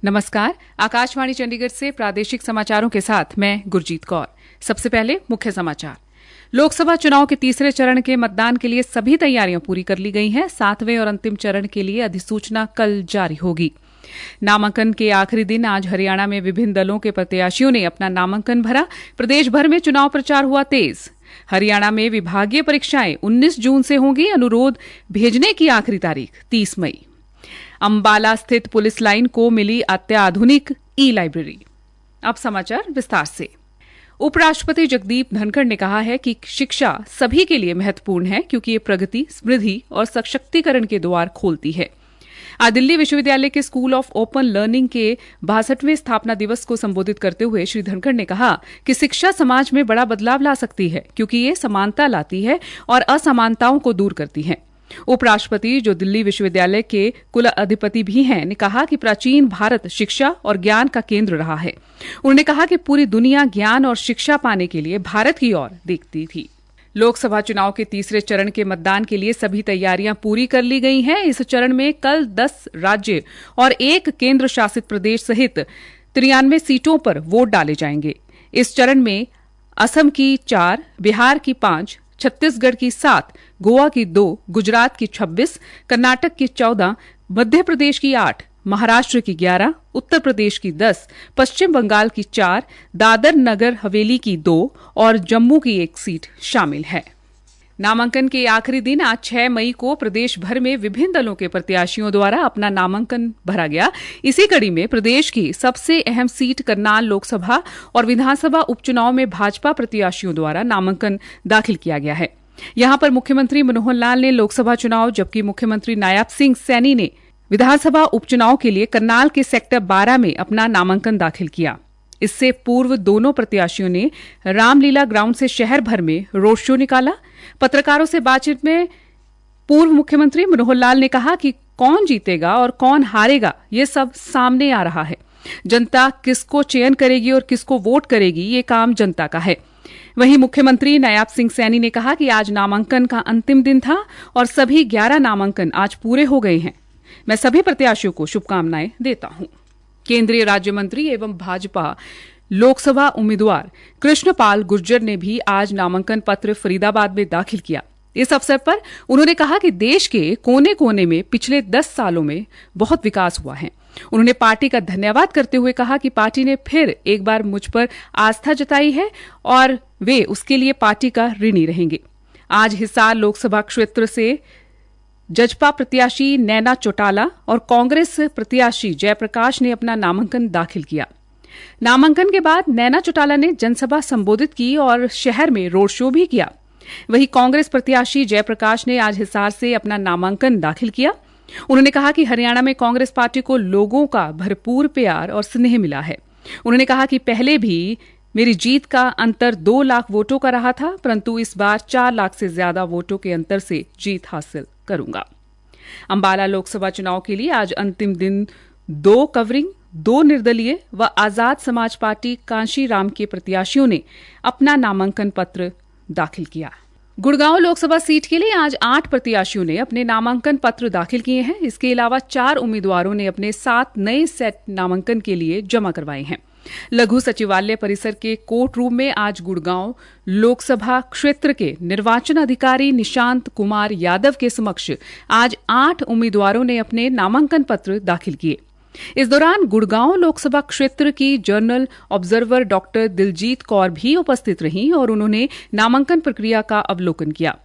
नमस्कार। आकाशवाणी चंडीगढ़ से प्रादेशिक समाचारों के साथ मैं गुरजीत कौर। सबसे पहले मुख्य समाचार। लोकसभा चुनाव के तीसरे चरण के मतदान के लिए सभी तैयारियां पूरी कर ली गई हैं। 7वें और अंतिम चरण के लिए अधिसूचना कल जारी होगी। नामांकन के आखिरी दिन आज हरियाणा में विभिन्न दलों के प्रत्याशियों ने अपना नामांकन भरा। प्रदेश भर में चुनाव प्रचार हुआ तेज। हरियाणा में विभागीय परीक्षाएं 19 जून से होंगी। अनुरोध भेजने की आखिरी तारीख 30 मई। अंबाला स्थित पुलिस लाइन को मिली अत्याधुनिक ई-लाइब्रेरी। अब समाचार विस्तार से। उपराष्ट्रपति जगदीप धनखड़ ने कहा है कि शिक्षा सभी के लिए महत्वपूर्ण है क्योंकि ये प्रगति, समृद्धि और सशक्तिकरण के द्वार खोलती है। आज दिल्ली विश्वविद्यालय के स्कूल ऑफ ओपन लर्निंग के 62वें स्थापना दिवस को संबोधित करते हुए श्री धनखड़ ने कहा कि शिक्षा समाज में बड़ा बदलाव ला सकती है क्योंकि ये समानता लाती है और असमानताओं को दूर करती है। उपराष्ट्रपति, जो दिल्ली विश्वविद्यालय के कुल अधिपति भी हैं, ने कहा कि प्राचीन भारत शिक्षा और ज्ञान का केंद्र रहा है। उन्होंने कहा कि पूरी दुनिया ज्ञान और शिक्षा पाने के लिए भारत की ओर देखती थी। लोकसभा चुनाव के तीसरे चरण के मतदान के लिए सभी तैयारियां पूरी कर ली गई हैं। इस चरण में कल 10 राज्य और 1 केंद्र शासित प्रदेश सहित 93 सीटों पर वोट डाले जाएंगे। इस चरण में असम की 4, बिहार की 5, छत्तीसगढ़ की 7, गोवा की 2, गुजरात की 26, कर्नाटक की 14, मध्य प्रदेश की 8, महाराष्ट्र की 11, उत्तर प्रदेश की 10, पश्चिम बंगाल की 4, दादर नगर हवेली की 2 और जम्मू की 1 सीट शामिल है। नामांकन के आखिरी दिन आज 6 मई को प्रदेश भर में विभिन्न दलों के प्रत्याशियों द्वारा अपना नामांकन भरा गया। इसी कड़ी में प्रदेश की सबसे अहम सीट करनाल लोकसभा और विधानसभा उपचुनाव में भाजपा प्रत्याशियों द्वारा नामांकन दाखिल किया गया है। यहां पर मुख्यमंत्री मनोहर लाल ने लोकसभा चुनाव, जबकि मुख्यमंत्री नायब सिंह सैनी ने विधानसभा उपचुनाव के लिए करनाल के सेक्टर 12 में अपना नामांकन दाखिल किया। इससे पूर्व दोनों प्रत्याशियों ने रामलीला ग्राउंड से शहर भर में रोड शो निकाला। पत्रकारों से बातचीत में पूर्व मुख्यमंत्री मनोहर लाल ने कहा कि कौन जीतेगा और कौन हारेगा ये सब सामने आ रहा है। जनता किसको चयन करेगी और किसको वोट करेगी ये काम जनता का है। वहीं मुख्यमंत्री नायब सिंह सैनी ने कहा कि आज नामांकन का अंतिम दिन था और सभी 11 नामांकन आज पूरे हो गए हैं। मैं सभी प्रत्याशियों को शुभकामनाएं देता हूं। केंद्रीय राज्य मंत्री एवं भाजपा लोकसभा उम्मीदवार कृष्णपाल गुर्जर ने भी आज नामांकन पत्र फरीदाबाद में दाखिल किया। इस अवसर पर उन्होंने कहा कि देश के कोने कोने में पिछले 10 सालों में बहुत विकास हुआ है। उन्होंने पार्टी का धन्यवाद करते हुए कहा कि पार्टी ने फिर एक बार मुझ पर आस्था जताई है और वे उसके लिए पार्टी का ऋणी रहेंगे। आज हिसार लोकसभा क्षेत्र से जजपा प्रत्याशी नैना चौटाला और कांग्रेस प्रत्याशी जयप्रकाश ने अपना नामांकन दाखिल किया। नामांकन के बाद नैना चौटाला ने जनसभा संबोधित की और शहर में रोड शो भी किया। वहीं कांग्रेस प्रत्याशी जयप्रकाश ने आज हिसार से अपना नामांकन दाखिल किया। उन्होंने कहा कि हरियाणा में कांग्रेस पार्टी को लोगों का भरपूर प्यार और स्नेह मिला है। उन्होंने कहा कि पहले भी मेरी जीत का अंतर 2 लाख वोटों का रहा था, परंतु इस बार 4 लाख से ज्यादा वोटों के अंतर से जीत हासिल करूंगा। अंबाला लोकसभा चुनाव के लिए आज अंतिम दिन 2 कवरिंग, 2 निर्दलीय व आजाद समाज पार्टी कांशीराम के प्रत्याशियों ने अपना नामांकन पत्र दाखिल किया। गुड़गांव लोकसभा सीट के लिए आज 8 प्रत्याशियों ने अपने नामांकन पत्र दाखिल किए हैं। इसके अलावा 4 उम्मीदवारों ने अपने 7 नए सेट नामांकन के लिए जमा करवाए हैं। लघु सचिवालय परिसर के कोर्ट रूम में आज गुड़गांव लोकसभा क्षेत्र के निर्वाचन अधिकारी निशांत कुमार यादव के समक्ष आज 8 उम्मीदवारों ने अपने नामांकन पत्र दाखिल किए। इस दौरान गुड़गांव लोकसभा क्षेत्र की journal observer doctor Diljit Kaur भी उपस्थित रहीं और उन्होंने नामांकन प्रक्रिया का अवलोकन किया।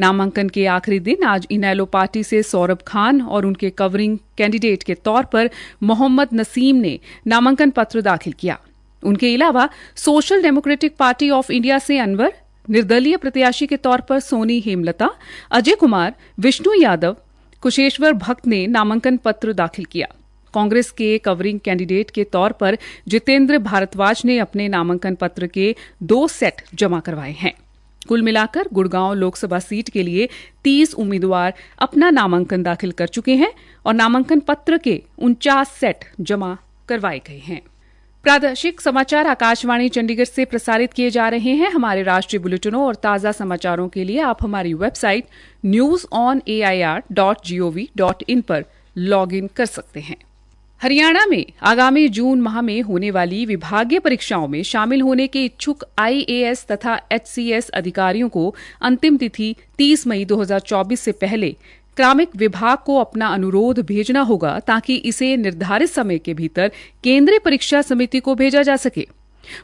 नामांकन के आखिरी दिन आज इनेलो पार्टी से सौरभ खान और उनके कवरिंग कैंडिडेट के तौर पर मोहम्मद नसीम ने नामांकन पत्र दाखिल किया। उनके अलावा social democratic party of India से अनवर, निर्दलीय प्रत्याशी के तौर पर सोनी हेमलता, अजय कुमार, विष्णु यादव, कुशेश्वर भक्त ने नामांकन पत्र दाखिल किया। कांग्रेस के कवरिंग कैंडिडेट के तौर पर जितेंद्र भारद्वाज ने अपने नामांकन पत्र के 2 सेट जमा करवाए हैं। कुल मिलाकर गुड़गांव लोकसभा सीट के लिए 30 उम्मीदवार अपना नामांकन दाखिल कर चुके हैं और नामांकन पत्र के 49 सेट जमा करवाए गए हैं। प्रादेशिक समाचार आकाशवाणी चंडीगढ़ से प्रसारित किए जा रहे हैं। हमारे राष्ट्रीय बुलेटिनों और ताज़ा समाचारों के लिए आप हमारी वेबसाइट newsonair.gov.in पर लॉग इन कर सकते हैं। हरियाणा में आगामी जून माह में होने वाली विभागीय परीक्षाओं में शामिल होने के इच्छुक आईएएस तथा एचसीएस अधिकारियों को अंतिम तिथि 30 मई 2024 से पहले क्रमिक विभाग को अपना अनुरोध भेजना होगा ताकि इसे निर्धारित समय के भीतर केंद्रीय परीक्षा समिति को भेजा जा सके।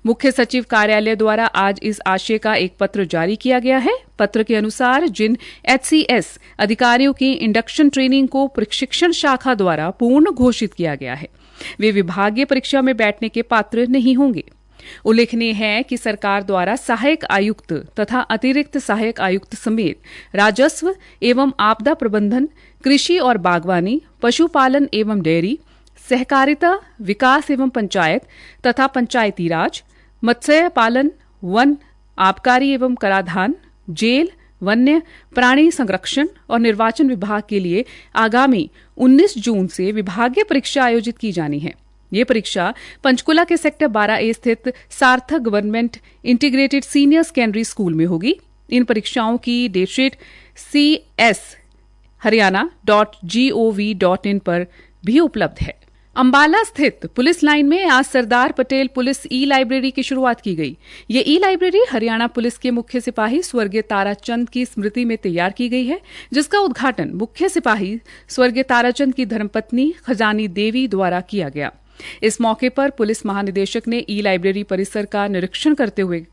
मुख्य सचिव कार्यालय द्वारा आज इस आशय का एक पत्र जारी किया गया है। पत्र के अनुसार जिन एचसीएस अधिकारियों की इंडक्शन ट्रेनिंग को प्रशिक्षण शाखा द्वारा पूर्ण घोषित किया गया है, वे विभागीय परीक्षा में बैठने के पात्र नहीं होंगे। उल्लेखनीय है कि सरकार द्वारा सहायक आयुक्त तथा अतिरिक्त सहायक आयुक्त समेत राजस्व एवं आपदा प्रबंधन, कृषि और बागवानी, पशुपालन एवं डेयरी, सहकारिता, विकास एवं पंचायत तथा पंचायती राज, मत्स्य पालन, वन, आबकारी एवं कराधान, जेल, वन्य प्राणी संरक्षण और निर्वाचन विभाग के लिए आगामी 19 जून से विभागीय परीक्षा आयोजित की जानी है। ये परीक्षा पंचकुला के सेक्टर 12A स्थित सार्थक government integrated senior secondary school में होगी। इन परीक्षाओं की डेटशीट cs.haryana.gov.in पर भी उपलब्ध है। अंबाला स्थित पुलिस लाइन में आज सरदार पटेल पुलिस ई लाइब्रेरी की शुरुआत की गई। ये ई लाइब्रेरी हरियाणा पुलिस के मुख्य सिपाही स्वर्गीय ताराचंद की स्मृति में तैयार की गई है, जिसका उद्घाटन मुख्य सिपाही स्वर्गीय ताराचंद की धर्मपत्नी खजानी देवी द्वारा किया गया। इस मौके पर पुलिस महानिदेशक ने ई लाइब्रेरी परिसर का निरीक्षण करते हुए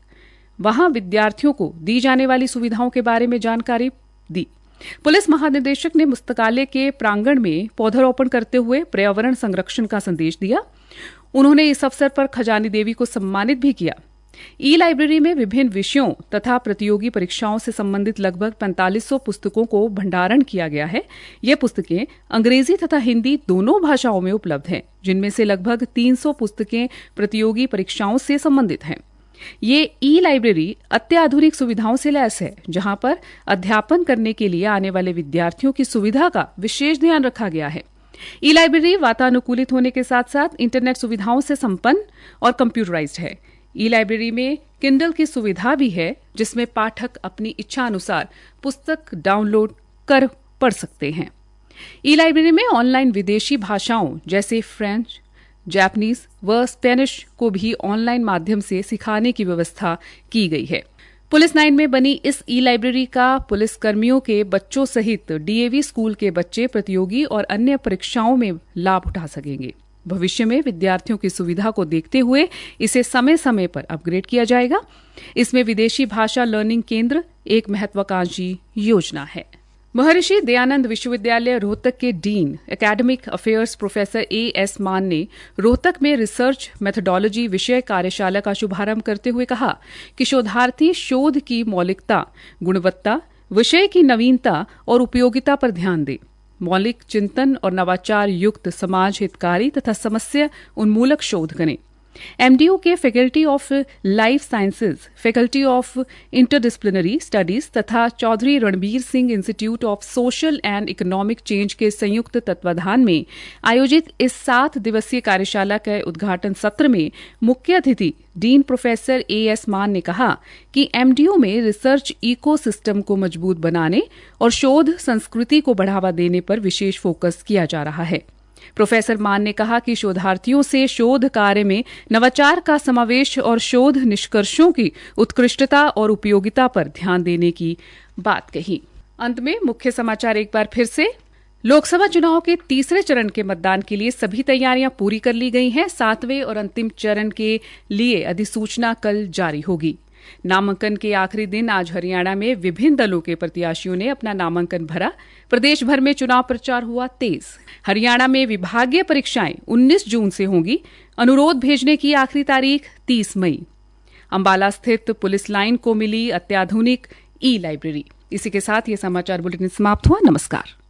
वहां विद्यार्थियों को दी जाने वाली सुविधाओं के बारे में जानकारी दी। पुलिस महानिदेशक ने पुस्तकालय के प्रांगण में पौधारोपण करते हुए पर्यावरण संरक्षण का संदेश दिया। उन्होंने इस अवसर पर खजानी देवी को सम्मानित भी किया। ई लाइब्रेरी में विभिन्न विषयों तथा प्रतियोगी परीक्षाओं से संबंधित लगभग 4500 पुस्तकों को भंडारण किया गया है। ये पुस्तकें अंग्रेजी तथा हिंदी दोनों भाषाओं में उपलब्ध हैं, जिनमें से लगभग 300 पुस्तकें प्रतियोगी परीक्षाओं से संबंधित हैं। ये ई लाइब्रेरी अत्याधुनिक सुविधाओं से लैस है, जहां पर अध्यापन करने के लिए आने वाले विद्यार्थियों की सुविधा का विशेष ध्यान रखा गया है। ई लाइब्रेरी वातानुकूलित होने के साथ साथ इंटरनेट सुविधाओं से संपन्न और कंप्यूटराइज्ड है। ई लाइब्रेरी में किंडल की सुविधा भी है, जिसमें पाठक अपनी इच्छा अनुसार पुस्तक डाउनलोड कर पढ़ सकते हैं। ई लाइब्रेरी में ऑनलाइन विदेशी भाषाओं जैसे फ्रेंच, जापानीज व स्पेनिश को भी ऑनलाइन माध्यम से सिखाने की व्यवस्था की गई है। पुलिस लाइन में बनी इस ई लाइब्रेरी का पुलिस कर्मियों के बच्चों सहित डीएवी स्कूल के बच्चे प्रतियोगी और अन्य परीक्षाओं में लाभ उठा सकेंगे। भविष्य में विद्यार्थियों की सुविधा को देखते हुए इसे समय समय पर अपग्रेड किया जाएगा। इसमें विदेशी भाषा लर्निंग केंद्र एक महत्वाकांक्षी योजना है। महर्षि दयानंद विश्वविद्यालय रोहतक के dean academic affairs professor as मान ने रोहतक में रिसर्च मेथोडोलॉजी विषय कार्यशाला का शुभारंभ करते हुए कहा कि शोधार्थी शोध की मौलिकता, गुणवत्ता, विषय की नवीनता और उपयोगिता पर ध्यान दे। मौलिक चिंतन और नवाचार युक्त समाज हितकारी तथा समस्या उन्मूलक शोध करें। एमडीयू के faculty of life sciences, faculty of interdisciplinary studies तथा Chaudhary Ranbir Singh institute of social and economic change के संयुक्त तत्वाधान में आयोजित इस 7 दिवसीय कार्यशाला के उद्घाटन सत्र में मुख्य अतिथि डीन प्रोफेसर एएस मान ने कहा कि एमडीयू में रिसर्च इकोसिस्टम को मजबूत बनाने और शोध संस्कृति को बढ़ावा देने पर विशेष फोकस किया जा रहा है। प्रोफेसर मान ने कहा कि शोधार्थियों से शोध कार्य में नवाचार का समावेश और शोध निष्कर्षों की उत्कृष्टता और उपयोगिता पर ध्यान देने की बात कही। अंत में मुख्य समाचार एक बार फिर से। लोकसभा चुनाव के तीसरे चरण के मतदान के लिए सभी तैयारियां पूरी कर ली गई हैं। 7वें और अंतिम चरण के लिए अधिसूचना कल जारी होगी। नामांकन के आखिरी दिन आज हरियाणा में विभिन्न दलों के प्रत्याशियों ने अपना नामांकन भरा। प्रदेश भर में चुनाव प्रचार हुआ तेज। हरियाणा में विभागीय परीक्षाएं 19 जून से होंगी। अनुरोध भेजने की आखिरी तारीख 30 मई। अंबाला स्थित पुलिस लाइन को मिली अत्याधुनिक ई लाइब्रेरी। इसी के साथ ये समाचार बुलेटिन समाप्त हुआ। नमस्कार।